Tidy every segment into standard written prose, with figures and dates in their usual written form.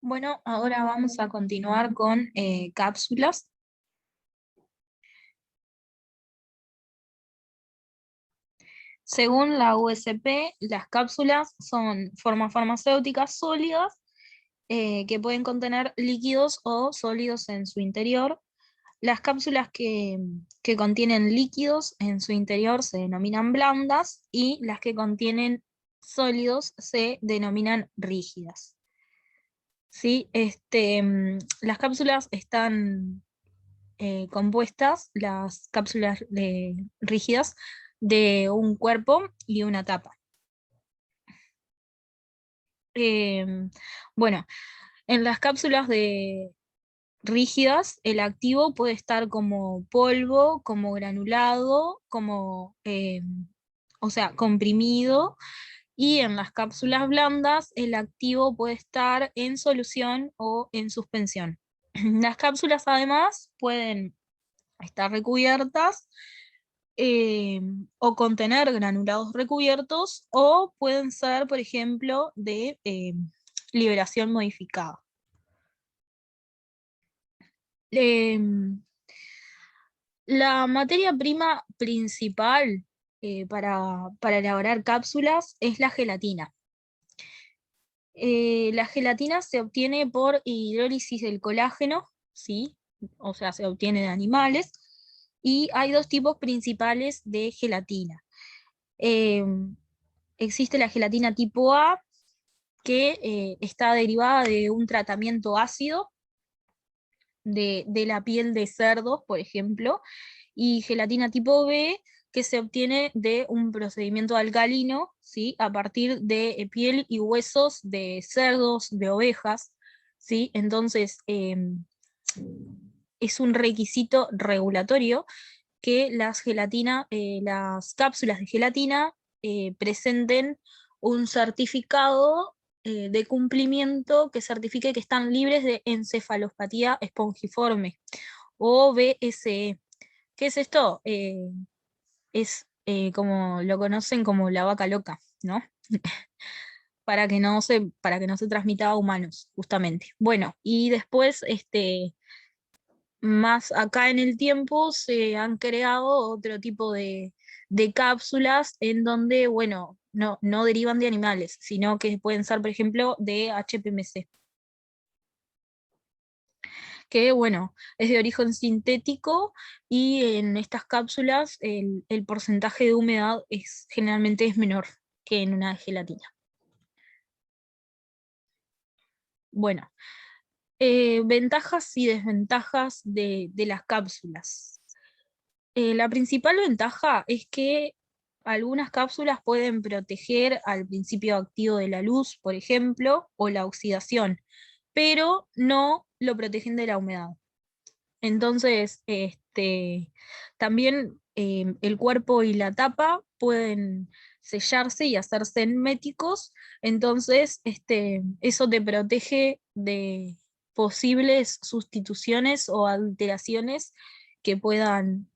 Bueno, ahora vamos a continuar con cápsulas. Según la USP, las cápsulas son formas farmacéuticas sólidas que pueden contener líquidos o sólidos en su interior. Las cápsulas que contienen líquidos en su interior se denominan blandas y las que contienen sólidos se denominan rígidas. ¿Sí? Las cápsulas están compuestas, las cápsulas rígidas, de un cuerpo y una tapa. Eh, bueno, en las cápsulas rígidas, el activo puede estar como polvo, como granulado, o sea, comprimido, y en las cápsulas blandas, el activo puede estar en solución o en suspensión. Las cápsulas además pueden estar recubiertas eh, o contener granulados recubiertos o pueden ser, por ejemplo, de liberación modificada. Em, la materia prima principal para elaborar cápsulas es la gelatina. La gelatina se obtiene por hidrólisis del colágeno, ¿sí? O sea, se obtiene de animales, y hay dos tipos principales de gelatina. Eh, Existe la gelatina tipo A, que está derivada de un tratamiento ácido de la piel de cerdos, por ejemplo, y gelatina tipo B, que se obtiene de un procedimiento alcalino, ¿sí? A partir de piel y huesos de cerdos, de ovejas, ¿sí? Entonces, es un requisito regulatorio que las cápsulas de gelatina presenten un certificado de cumplimiento que certifique que están libres de encefalopatía espongiforme o BSE. ¿Qué es esto? Es como lo conocen como la vaca loca, ¿no? Para que no se transmita a humanos, justamente. Bueno, y después, más acá en el tiempo se han creado otro tipo de cápsulas en donde, bueno, no derivan de animales, sino que pueden ser, por ejemplo, de HPMC, que, bueno, es de origen sintético y en estas cápsulas el porcentaje de humedad generalmente es menor que en una gelatina. Bueno, ventajas y desventajas de las cápsulas. La principal ventaja es que algunas cápsulas pueden proteger al principio activo de la luz, por ejemplo, o la oxidación, pero no lo protegen de la humedad. Entonces, también el cuerpo y la tapa pueden sellarse y hacerse herméticos, entonces eso te protege de posibles sustituciones o alteraciones que puedan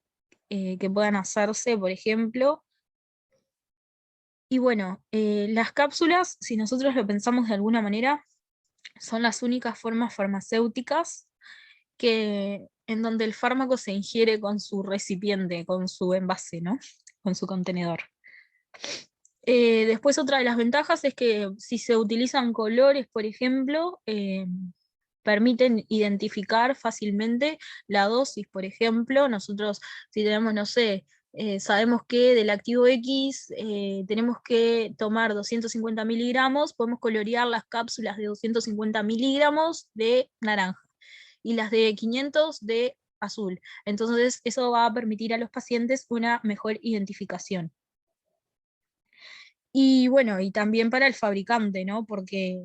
hacerse, por ejemplo. Y bueno, las cápsulas, si nosotros lo pensamos de alguna manera, son las únicas formas farmacéuticas en donde el fármaco se ingiere con su recipiente, con su envase, ¿no? Con su contenedor. Después otra de las ventajas es que si se utilizan colores, por ejemplo, permiten identificar fácilmente la dosis, por ejemplo. Nosotros, si tenemos, no sé, sabemos que del activo X tenemos que tomar 250 miligramos, podemos colorear las cápsulas de 250 miligramos de naranja y las de 500 de azul. Entonces, eso va a permitir a los pacientes una mejor identificación. Y bueno, y también para el fabricante, ¿no? Porque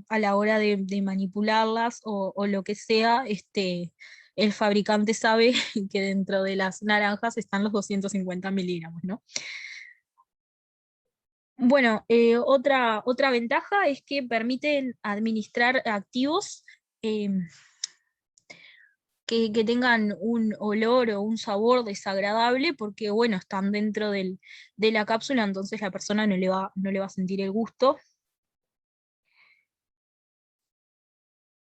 a la hora de manipularlas o lo que sea, el fabricante sabe que dentro de las naranjas están los 250 miligramos, ¿no? Bueno, otra ventaja es que permiten administrar activos eh, que tengan un olor o un sabor desagradable, porque bueno, están dentro de la cápsula, entonces la persona no le va a sentir el gusto.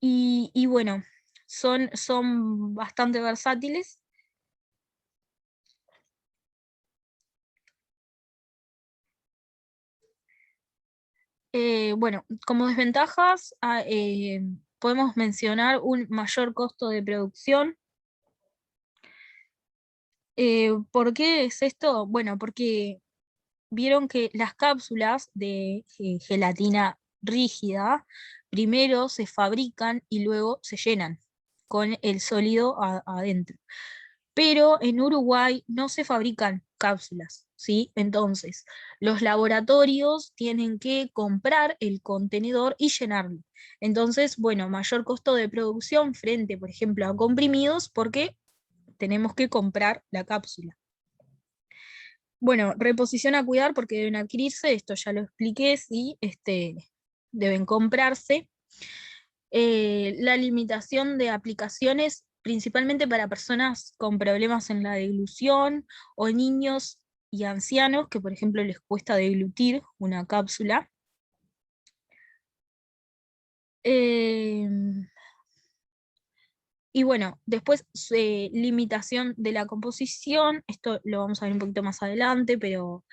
Y bueno, son bastante versátiles. Bueno, como desventajas, podemos mencionar un mayor costo de producción. ¿Por qué es esto? Bueno, porque vieron que las cápsulas de gelatina rígida primero se fabrican y luego se llenan con el sólido adentro. Pero en Uruguay no se fabrican cápsulas, ¿sí? Entonces, los laboratorios tienen que comprar el contenedor y llenarlo. Entonces, bueno, mayor costo de producción frente, por ejemplo, a comprimidos, porque tenemos que comprar la cápsula. Bueno, reposición a cuidar porque deben adquirirse, esto ya lo expliqué, sí, deben comprarse. La limitación de aplicaciones, principalmente para personas con problemas en la deglución o niños y ancianos que, por ejemplo, les cuesta deglutir una cápsula. Eh, y bueno, después limitación de la composición, esto lo vamos a ver un poquito más adelante, pero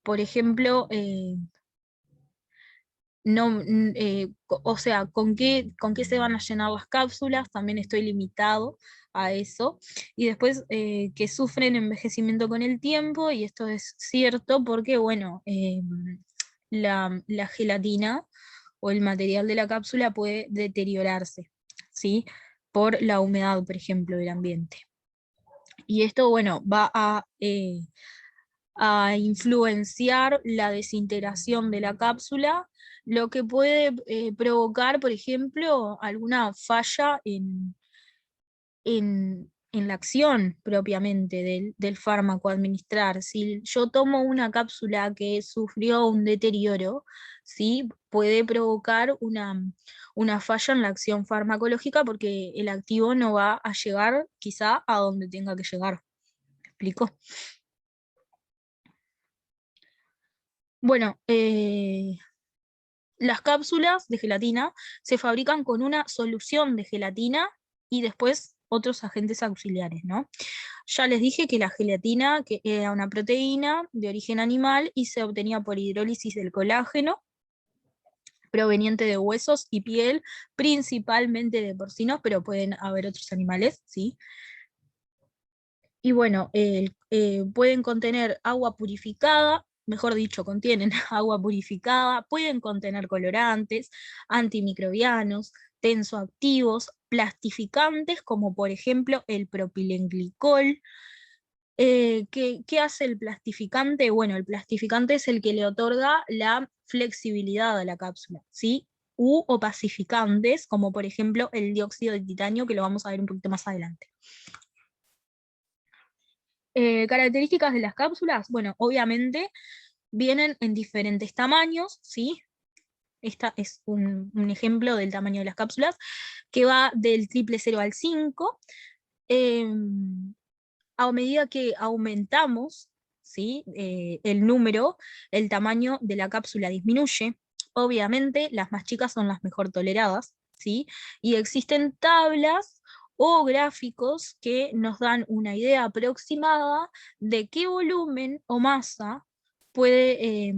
por ejemplo, no, o sea, ¿con qué se van a llenar las cápsulas? También estoy limitado a eso. Y después que sufren envejecimiento con el tiempo, y esto es cierto porque, bueno, la gelatina o el material de la cápsula puede deteriorarse, ¿sí? Por la humedad, por ejemplo, del ambiente. Y esto, bueno, va a influenciar la desintegración de la cápsula, lo que puede provocar, por ejemplo, alguna falla en la acción propiamente del fármaco a administrar. Si yo tomo una cápsula que sufrió un deterioro, ¿sí? Puede provocar una falla en la acción farmacológica porque el activo no va a llegar quizá a donde tenga que llegar. ¿Me explico? Bueno, las cápsulas de gelatina se fabrican con una solución de gelatina y después otros agentes auxiliares, ¿no? Ya les dije que la gelatina que era una proteína de origen animal y se obtenía por hidrólisis del colágeno proveniente de huesos y piel, principalmente de porcinos, pero pueden haber otros animales, ¿sí? Y bueno, pueden contener agua purificada, mejor dicho, contienen agua purificada, pueden contener colorantes, antimicrobianos, tensoactivos, plastificantes, como por ejemplo el propilenglicol. ¿Qué hace el plastificante? Bueno, el plastificante es el que le otorga la flexibilidad a la cápsula, ¿sí? U opacificantes, como por ejemplo el dióxido de titanio, que lo vamos a ver un poquito más adelante. Características de las cápsulas, bueno, obviamente vienen en diferentes tamaños, ¿sí? Esta es un ejemplo del tamaño de las cápsulas, que va del 000 al 5. A medida que aumentamos, ¿sí? El número, el tamaño de la cápsula disminuye. Obviamente, las más chicas son las mejor toleradas, ¿sí? Y existen tablas o gráficos que nos dan una idea aproximada de qué volumen o masa puede,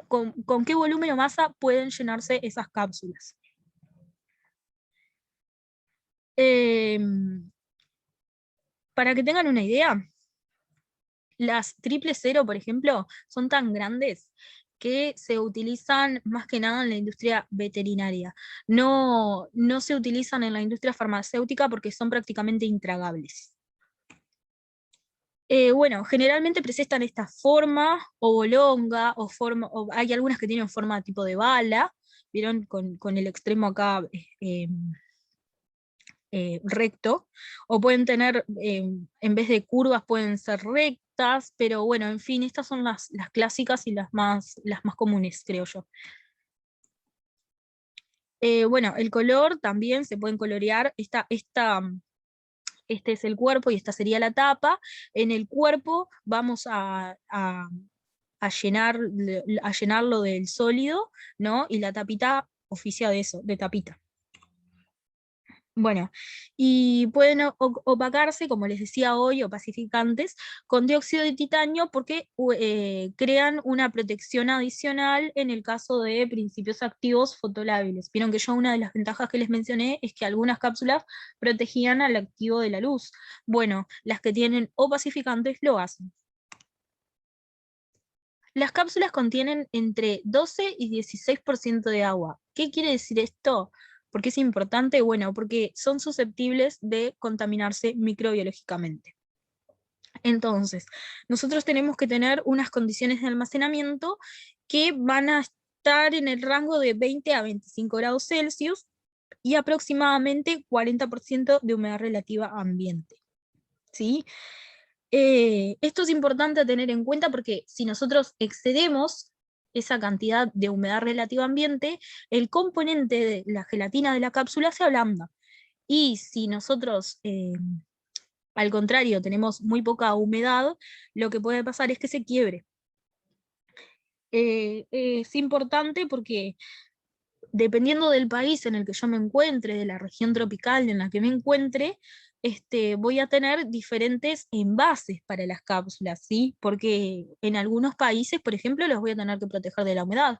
con qué volumen o masa pueden llenarse esas cápsulas. Para que tengan una idea, las 000, por ejemplo, son tan grandes que se utilizan más que nada en la industria veterinaria. No se utilizan en la industria farmacéutica porque son prácticamente intragables. Bueno, generalmente presentan esta forma oblonga o hay algunas que tienen forma tipo de bala, ¿vieron? Con el extremo acá recto, o pueden tener, en vez de curvas, pueden ser rectas, pero bueno, en fin, estas son las clásicas y las más comunes, creo yo. Bueno, el color también se pueden colorear. Este es el cuerpo y esta sería la tapa. En el cuerpo vamos a a llenarlo del sólido, ¿no? Y la tapita oficia de eso, de tapita. Bueno, y pueden opacarse, como les decía hoy, opacificantes, con dióxido de titanio porque crean una protección adicional en el caso de principios activos fotolábiles. Vieron que yo una de las ventajas que les mencioné es que algunas cápsulas protegían al activo de la luz. Bueno, las que tienen opacificantes lo hacen. Las cápsulas contienen entre 12 y 16% de agua. ¿Qué quiere decir esto? ¿Por qué es importante? Bueno, porque son susceptibles de contaminarse microbiológicamente. Entonces, nosotros tenemos que tener unas condiciones de almacenamiento que van a estar en el rango de 20 a 25 grados Celsius y aproximadamente 40% de humedad relativa ambiente. ¿Sí? Esto es importante a tener en cuenta porque si nosotros excedemos esa cantidad de humedad relativa ambiente, el componente de la gelatina de la cápsula se ablanda. Y si nosotros, al contrario, tenemos muy poca humedad, lo que puede pasar es que se quiebre. Es importante porque dependiendo del país en el que yo me encuentre, de la región tropical en la que me encuentre, voy a tener diferentes envases para las cápsulas, ¿sí? Porque en algunos países, por ejemplo, los voy a tener que proteger de la humedad.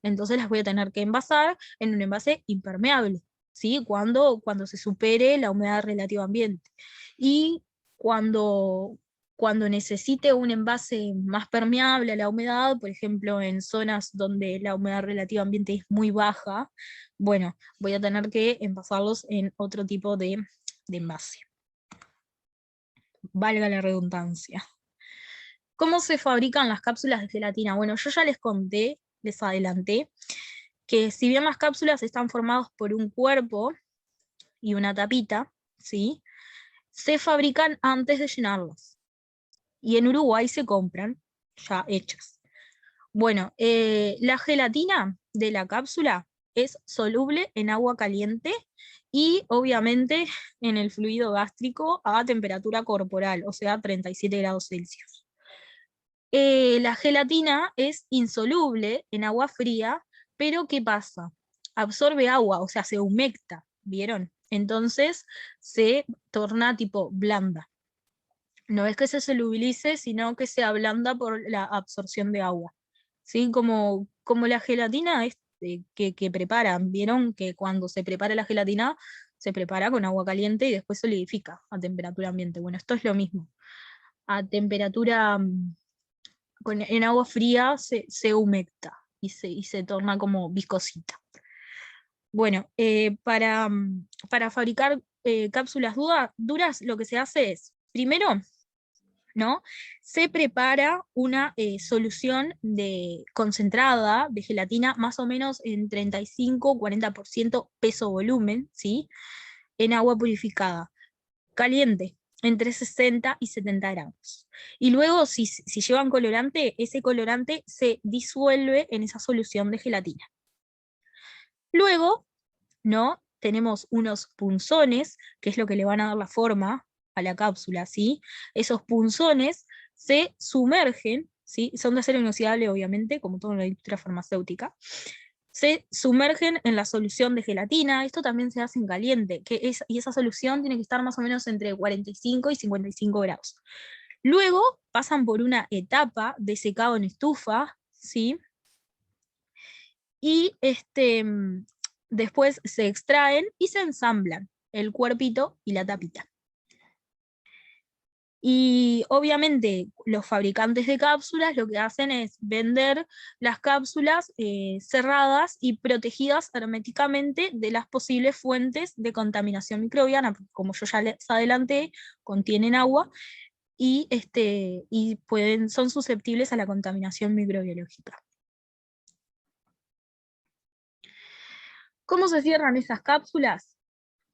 Entonces las voy a tener que envasar en un envase impermeable, ¿sí? Cuando se supere la humedad relativa ambiente. Y cuando, cuando necesite un envase más permeable a la humedad, por ejemplo, en zonas donde la humedad relativa ambiente es muy baja, bueno, voy a tener que envasarlos en otro tipo de envase. Valga la redundancia. ¿Cómo se fabrican las cápsulas de gelatina? Bueno, yo ya les conté, les adelanté, que si bien las cápsulas están formadas por un cuerpo y una tapita, ¿sí? Se fabrican antes de llenarlas. Y en Uruguay se compran ya hechas. Bueno, la gelatina de la cápsula es soluble en agua caliente y obviamente en el fluido gástrico a temperatura corporal, o sea, 37 grados Celsius. La gelatina es insoluble en agua fría, pero ¿qué pasa? Absorbe agua, o sea, se humecta, ¿vieron? Entonces se torna tipo blanda. No es que se solubilice, sino que se ablanda por la absorción de agua. ¿Sí? Como la gelatina que preparan. Vieron que cuando se prepara la gelatina, se prepara con agua caliente y después solidifica a temperatura ambiente. Bueno, esto es lo mismo. A temperatura, en agua fría se humecta y se torna como viscosita. Bueno, para fabricar cápsulas duras, lo que se hace es, primero, ¿no? Se prepara una solución concentrada de gelatina más o menos en 35-40% peso-volumen, ¿sí? En agua purificada, caliente, entre 60 y 70 gramos. Y luego, si llevan colorante, ese colorante se disuelve en esa solución de gelatina. Luego, ¿no? Tenemos unos punzones, que es lo que le van a dar la forma a la cápsula, ¿sí? Esos punzones se sumergen, ¿sí? Son de acero inoxidable, obviamente, como todo en la industria farmacéutica, se sumergen en la solución de gelatina. Esto también se hace en caliente, y esa solución tiene que estar más o menos entre 45 y 55 grados. Luego pasan por una etapa de secado en estufa, ¿sí? Y después se extraen y se ensamblan el cuerpito y la tapita. Y obviamente los fabricantes de cápsulas lo que hacen es vender las cápsulas cerradas y protegidas herméticamente de las posibles fuentes de contaminación microbiana, porque como yo ya les adelanté, contienen agua y son susceptibles a la contaminación microbiológica. ¿Cómo se cierran esas cápsulas?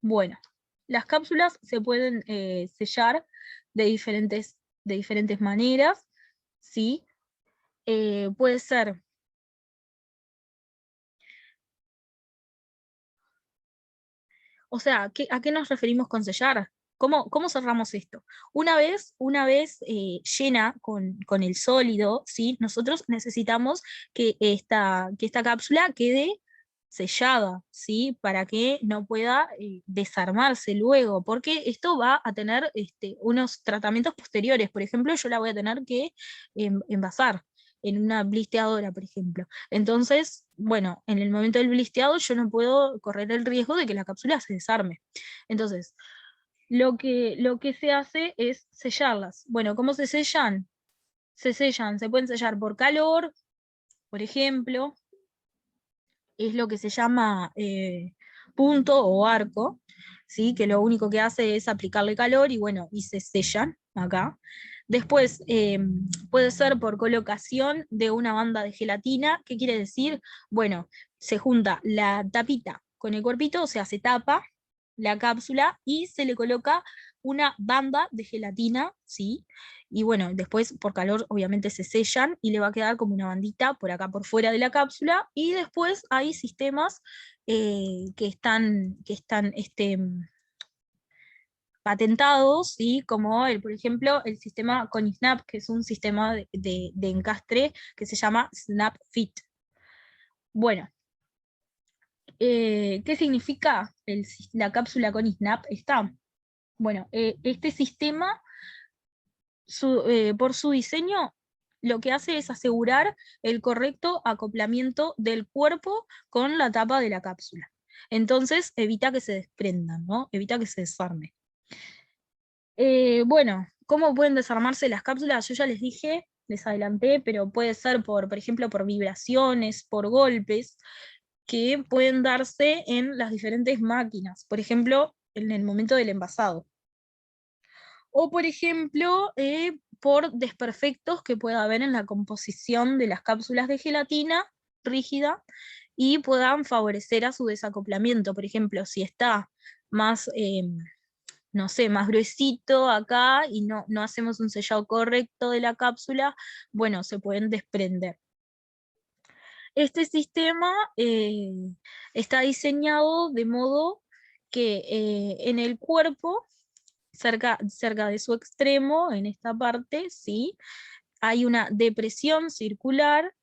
Bueno, las cápsulas se pueden sellar de diferentes maneras, ¿sí? Puede ser, o sea, ¿a qué nos referimos con sellar? ¿Cómo cerramos esto? Una vez llena con el sólido, ¿sí? Nosotros necesitamos que esta cápsula quede sellada, ¿sí? Para que no pueda desarmarse luego, porque esto va a tener unos tratamientos posteriores. Por ejemplo, yo la voy a tener que envasar en una blisteadora, por ejemplo. Entonces, bueno, en el momento del blisteado yo no puedo correr el riesgo de que la cápsula se desarme. Entonces, lo que se hace es sellarlas. Bueno, ¿cómo se sellan? Se pueden sellar por calor, por ejemplo, es lo que se llama punto o arco, ¿sí? Que lo único que hace es aplicarle calor y bueno, y se sellan acá. Después puede ser por colocación de una banda de gelatina. ¿Qué quiere decir? Bueno, se junta la tapita con el cuerpito, o sea, se tapa la cápsula y se le coloca una banda de gelatina, ¿sí? Y bueno, después por calor obviamente se sellan y le va a quedar como una bandita por acá por fuera de la cápsula. Y después hay sistemas que están patentados, ¿sí? Como por ejemplo el sistema ConiSnap, que es un sistema de encastre que se llama SnapFit. Bueno, ¿qué significa la cápsula ConiSnap? Bueno, este sistema por su diseño, lo que hace es asegurar el correcto acoplamiento del cuerpo con la tapa de la cápsula. Entonces evita que se desprendan, ¿no? Evita que se desarme. Bueno, ¿cómo pueden desarmarse las cápsulas? Yo ya les dije, les adelanté, pero puede ser por ejemplo, por vibraciones, por golpes, que pueden darse en las diferentes máquinas. Por ejemplo, en el momento del envasado. O, por ejemplo, por desperfectos que pueda haber en la composición de las cápsulas de gelatina rígida y puedan favorecer a su desacoplamiento. Por ejemplo, si está más, no sé, más gruesito acá y no hacemos un sellado correcto de la cápsula, bueno, se pueden desprender. Este sistema está diseñado de modo que en el cuerpo, cerca de su extremo, en esta parte, ¿sí? Hay una depresión circular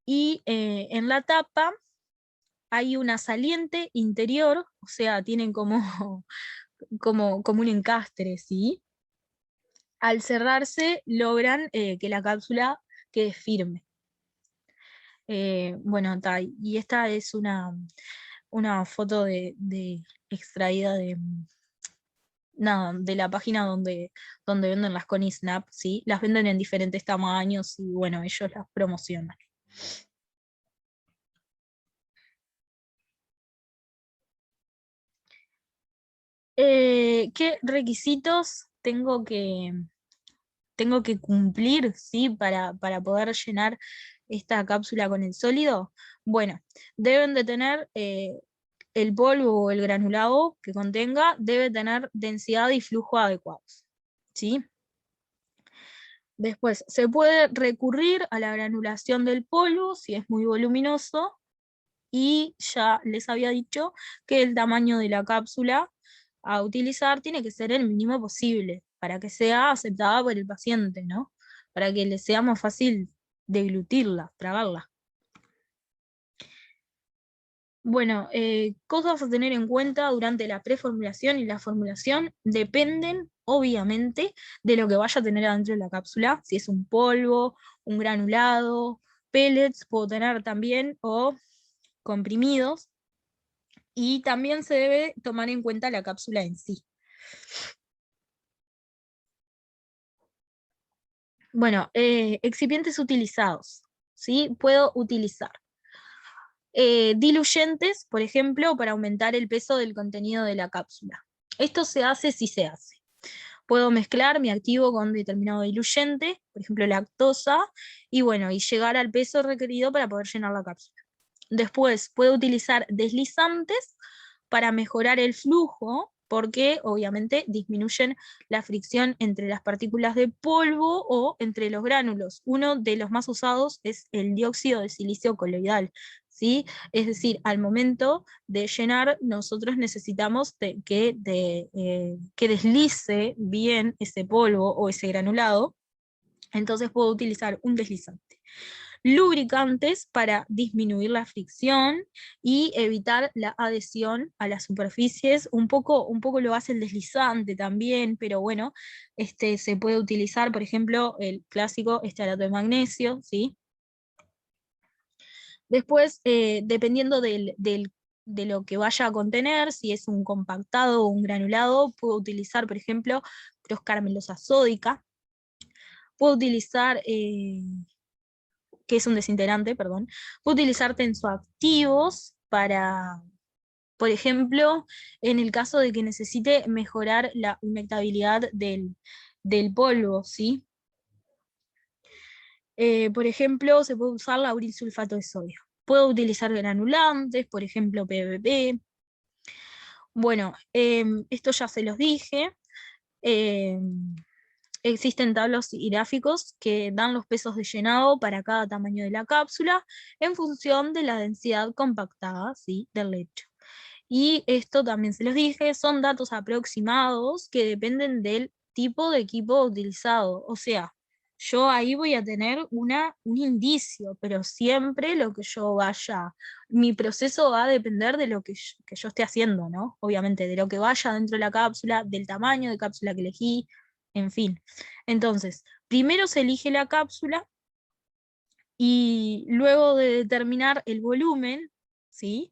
y en la tapa hay una saliente interior, o sea, tienen como un encastre, ¿sí? Al cerrarse logran que la cápsula quede firme. Bueno, y esta es una foto extraída de la página donde venden las ConiSnap, ¿sí? Las venden en diferentes tamaños y bueno, ellos las promocionan. ¿Qué requisitos tengo que cumplir, ¿sí? para poder llenar esta cápsula con el sólido? Bueno, deben de tener el polvo o el granulado que contenga, debe tener densidad y flujo adecuados, ¿sí? Después, se puede recurrir a la granulación del polvo si es muy voluminoso, y ya les había dicho que el tamaño de la cápsula a utilizar tiene que ser el mínimo posible para que sea aceptada por el paciente, ¿no? Para que le sea más fácil deglutirla, tragarla. Bueno, cosas a tener en cuenta durante la preformulación y la formulación dependen, obviamente, de lo que vaya a tener adentro de la cápsula, si es un polvo, un granulado, pellets, puedo tener también, o comprimidos, y también se debe tomar en cuenta la cápsula en sí. Bueno, excipientes utilizados, ¿sí? Puedo utilizar diluyentes, por ejemplo, para aumentar el peso del contenido de la cápsula. Esto se hace si se hace. Puedo mezclar mi activo con determinado diluyente, por ejemplo lactosa, y bueno, y llegar al peso requerido para poder llenar la cápsula. Después puedo utilizar deslizantes para mejorar el flujo, porque obviamente disminuyen la fricción entre las partículas de polvo o entre los gránulos. Uno de los más usados es el dióxido de silicio coloidal, ¿sí? Es decir, al momento de llenar, nosotros necesitamos que deslice bien ese polvo o ese granulado, entonces puedo utilizar un deslizante. Lubricantes para disminuir la fricción y evitar la adhesión a las superficies. Un poco lo hace el deslizante también, pero bueno, se puede utilizar, por ejemplo, el clásico estarato de magnesio, ¿sí? Después, dependiendo de lo que vaya a contener, si es un compactado o un granulado, puedo utilizar, por ejemplo, crosscarmelosa sódica, puedo utilizar que es un desintegrante, perdón, puedo utilizar tensoactivos para, por ejemplo, en el caso de que necesite mejorar la humectabilidad del polvo, ¿sí? Por ejemplo, se puede usar lauril sulfato de sodio. Puedo utilizar granulantes, por ejemplo, PVP. Bueno, esto ya se los dije. Existen tablas y gráficos que dan los pesos de llenado para cada tamaño de la cápsula en función de la densidad compactada, ¿sí?, del lecho. Y esto también se los dije, son datos aproximados que dependen del tipo de equipo utilizado. O sea, yo ahí voy a tener un indicio, pero siempre lo que yo vaya, mi proceso va a depender de lo que yo esté haciendo, ¿no? Obviamente, de lo que vaya dentro de la cápsula, del tamaño de cápsula que elegí, en fin. Entonces, primero se elige la cápsula y luego de determinar el volumen, ¿sí?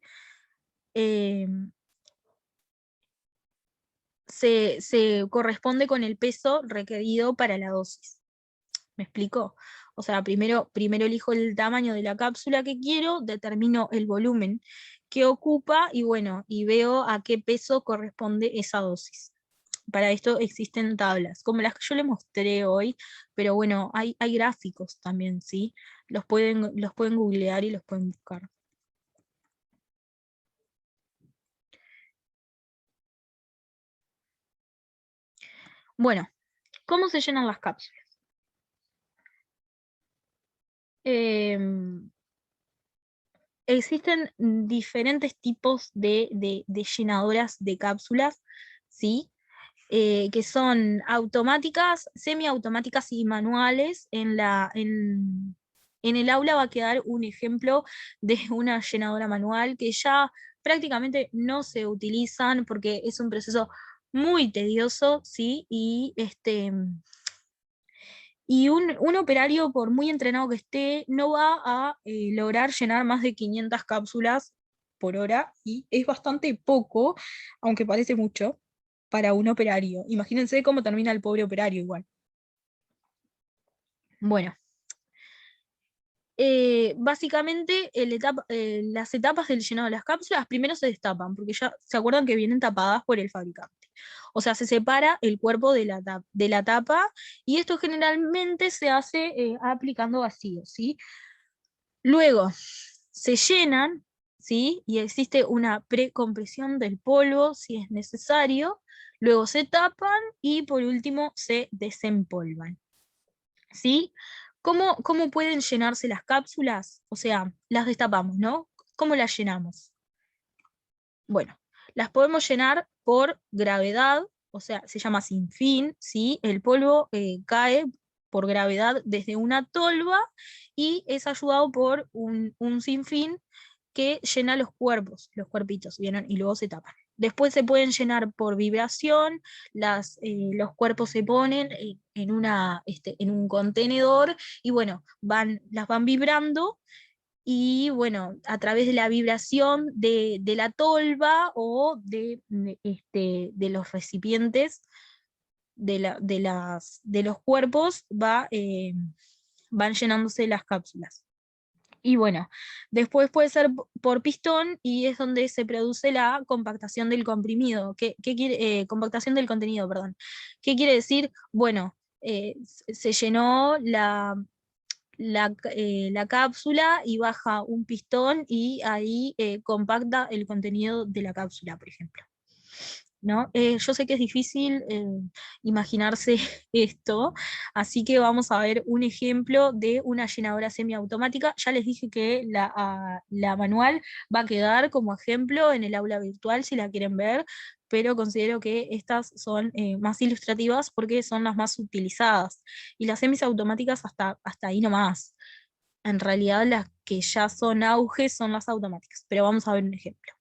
Eh, se corresponde con el peso requerido para la dosis. ¿Me explico? O sea, primero elijo el tamaño de la cápsula que quiero, determino el volumen que ocupa y bueno, y veo a qué peso corresponde esa dosis. Para esto existen tablas, como las que yo le mostré hoy, pero bueno, hay gráficos también, ¿sí? Los pueden googlear y los pueden buscar. Bueno, ¿cómo se llenan las cápsulas? Existen diferentes tipos de llenadoras de cápsulas, ¿sí? Que son automáticas, semiautomáticas y manuales. En el aula va a quedar un ejemplo de una llenadora manual que ya prácticamente no se utilizan porque es un proceso muy tedioso, ¿sí? Y un operario, por muy entrenado que esté, no va a lograr llenar más de 500 cápsulas por hora, y es bastante poco, aunque parece mucho, para un operario. Imagínense cómo termina el pobre operario igual. Bueno, básicamente las etapas del llenado de las cápsulas primero se destapan, porque ya se acuerdan que vienen tapadas por el fabricante. O sea, se separa el cuerpo de la tapa, y esto generalmente se hace aplicando vacío, ¿sí? Luego se llenan, ¿sí? Y existe una precompresión del polvo si es necesario. Luego se tapan y por último se desempolvan, ¿sí? ¿Cómo pueden llenarse las cápsulas? O sea, las destapamos, ¿no? ¿Cómo las llenamos? Bueno, las podemos llenar por gravedad, o sea, se llama sin fin, ¿sí? El polvo cae por gravedad desde una tolva y es ayudado por un sinfín que llena los cuerpos, los cuerpitos, ¿vieron? Y luego se tapan. Después se pueden llenar por vibración, los cuerpos se ponen en un contenedor y bueno, las van vibrando, y bueno, a través de la vibración de la tolva o de los recipientes de los cuerpos van llenándose las cápsulas. Y bueno, después puede ser por pistón y es donde se produce la compactación del comprimido. ¿Qué quiere, compactación del contenido, perdón? ¿Qué quiere decir? Bueno, se llenó la cápsula y baja un pistón y ahí compacta el contenido de la cápsula, por ejemplo. ¿no? Yo sé que es difícil imaginarse esto, así que vamos a ver un ejemplo de una llenadora semiautomática. Ya les dije que la manual va a quedar como ejemplo en el aula virtual si la quieren ver, pero considero que estas son más ilustrativas porque son las más utilizadas. Y las semiautomáticas hasta ahí nomás. En realidad las que ya son auge son las automáticas, pero vamos a ver un ejemplo.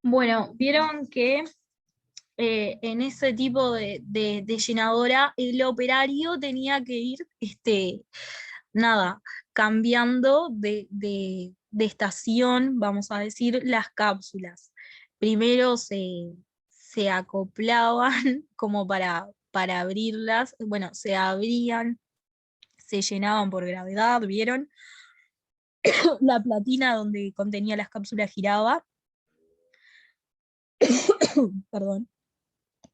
Bueno, vieron que en ese tipo de llenadora el operario tenía que ir, nada, cambiando de estación, vamos a decir, las cápsulas. Primero se acoplaban como para abrirlas, bueno, se abrían, se llenaban por gravedad, ¿vieron? La platina donde contenía las cápsulas giraba, perdón,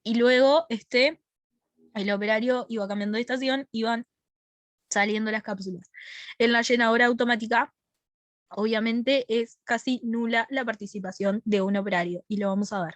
y luego el operario iba cambiando de estación, iban saliendo las cápsulas. En la llenadora automática, obviamente, es casi nula la participación de un operario, y lo vamos a ver.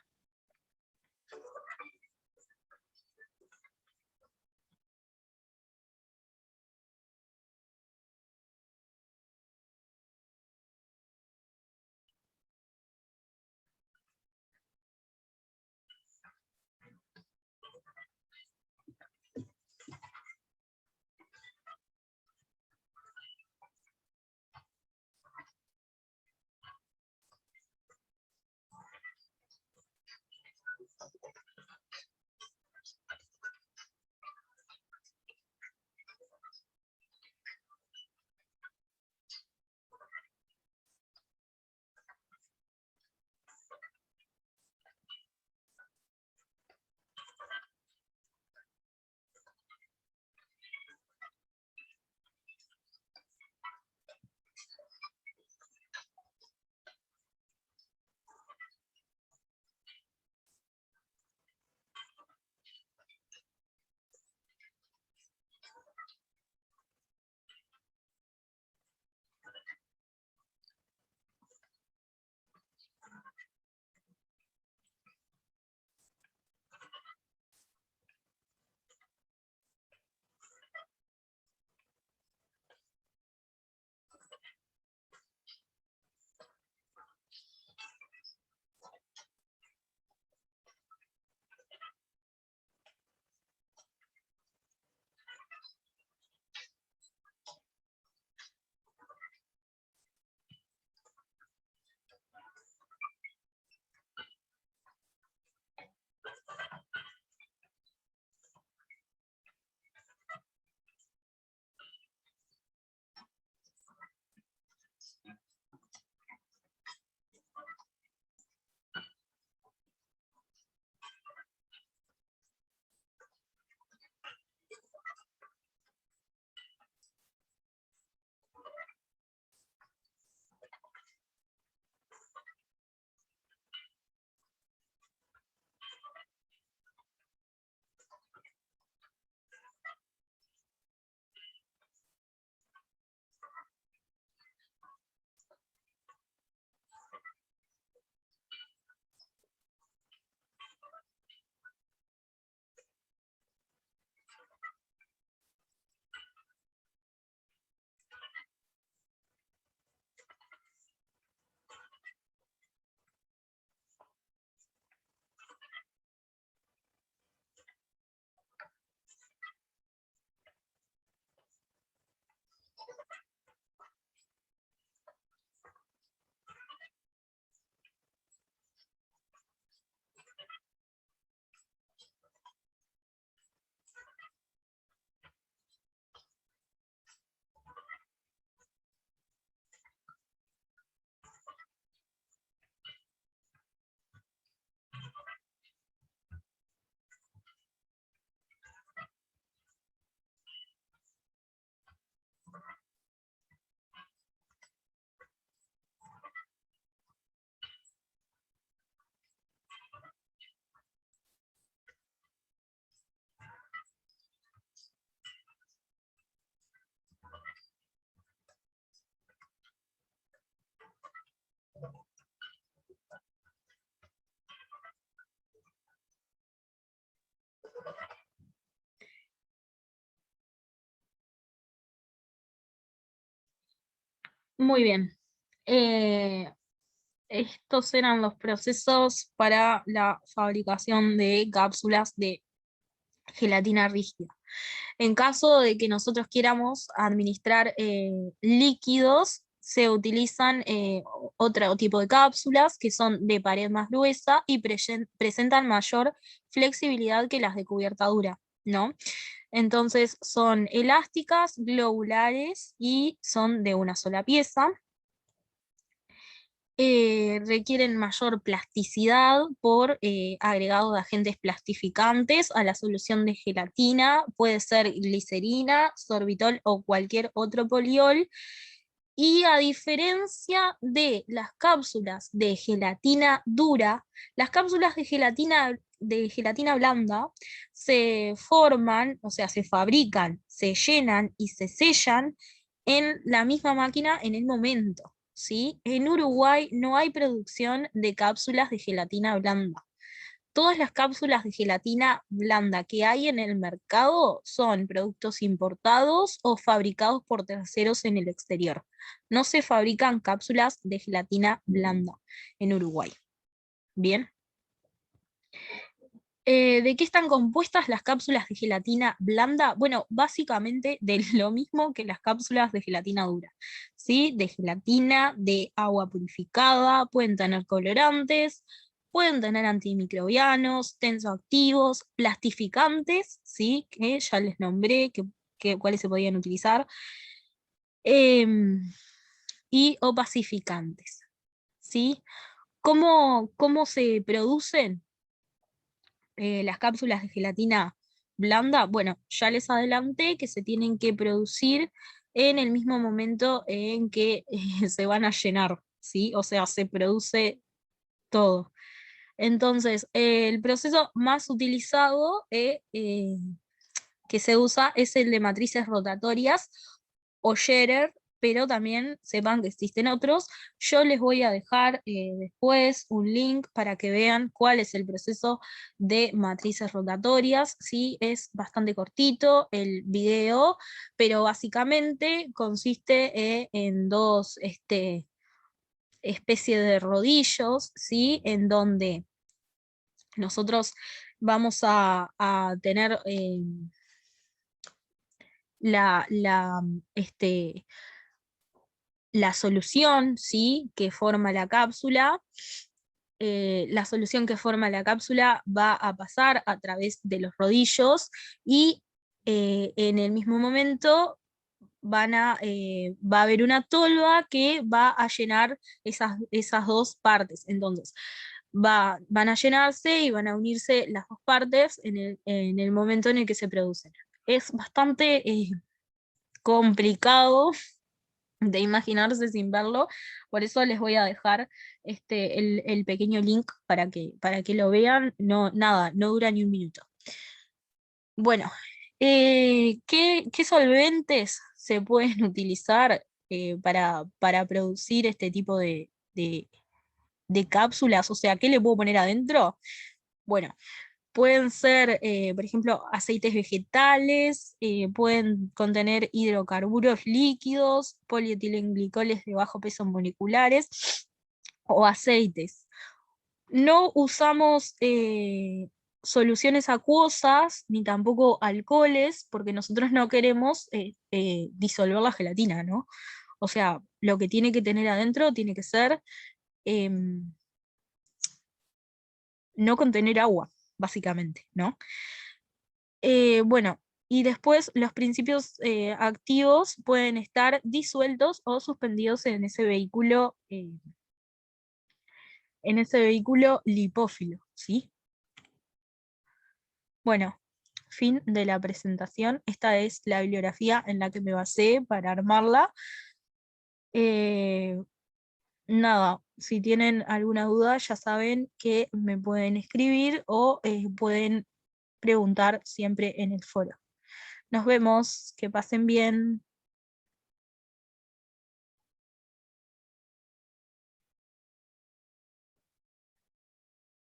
Muy bien. Eh, Estos eran los procesos para la fabricación de cápsulas de gelatina rígida. En caso de que nosotros quieramos administrar líquidos, se utilizan otro tipo de cápsulas que son de pared más gruesa y presentan mayor flexibilidad que las de cubierta dura, ¿no? Entonces son elásticas, globulares y son de una sola pieza. Requieren mayor plasticidad por agregado de agentes plastificantes a la solución de gelatina, puede ser glicerina, sorbitol o cualquier otro poliol. Y a diferencia de las cápsulas de gelatina dura, las cápsulas de gelatina blanda se forman, o sea, se fabrican, se llenan y se sellan en la misma máquina en el momento. ¿Sí? En Uruguay no hay producción de cápsulas de gelatina blanda. Todas las cápsulas de gelatina blanda que hay en el mercado son productos importados o fabricados por terceros en el exterior. No se fabrican cápsulas de gelatina blanda en Uruguay. Bien. ¿De qué están compuestas las cápsulas de gelatina blanda? Bueno, básicamente de lo mismo que las cápsulas de gelatina dura, ¿sí? De gelatina, de agua purificada, pueden tener colorantes, pueden tener antimicrobianos, tensoactivos, plastificantes, ¿sí? Que ya les nombré cuáles se podían utilizar, em, y opacificantes, ¿sí? ¿Cómo se producen? Las cápsulas de gelatina blanda, bueno, ya les adelanté que se tienen que producir en el mismo momento en que se van a llenar, ¿sí? O sea, se produce todo. Entonces, el proceso más utilizado que se usa es el de matrices rotatorias o Scherer, pero también sepan que existen otros. Yo les voy a dejar después un link para que vean cuál es el proceso de matrices rotatorias. Sí, es bastante cortito el video, pero básicamente consiste en dos especies de rodillos, ¿sí? En donde nosotros vamos a tener la, la, este, la solución, ¿sí? Que forma la cápsula. La solución que forma la cápsula va a pasar a través de los rodillos y en el mismo momento va a haber una tolva que va a llenar esas dos partes. Entonces, van a llenarse y van a unirse las dos partes en el momento en el que se producen. Es bastante complicado de imaginarse sin verlo, por eso les voy a dejar el pequeño link para que lo vean, no, nada, no dura ni un minuto. Bueno, ¿qué solventes se pueden utilizar para producir este tipo de cápsulas? O sea, ¿qué le puedo poner adentro? Bueno, pueden ser, por ejemplo, aceites vegetales, pueden contener hidrocarburos líquidos, polietilenglicoles de bajo peso moleculares o aceites. No usamos soluciones acuosas ni tampoco alcoholes porque nosotros no queremos disolver la gelatina, ¿no? O sea, lo que tiene que tener adentro tiene que ser em, no contener agua, básicamente, ¿no? Bueno, y después los principios activos pueden estar disueltos o suspendidos en ese vehículo lipófilo, ¿sí? Bueno, fin de la presentación. Esta es la bibliografía en la que me basé para armarla. Eh, Nada, si tienen alguna duda ya saben que me pueden escribir o pueden preguntar siempre en el foro. Nos vemos, que pasen bien.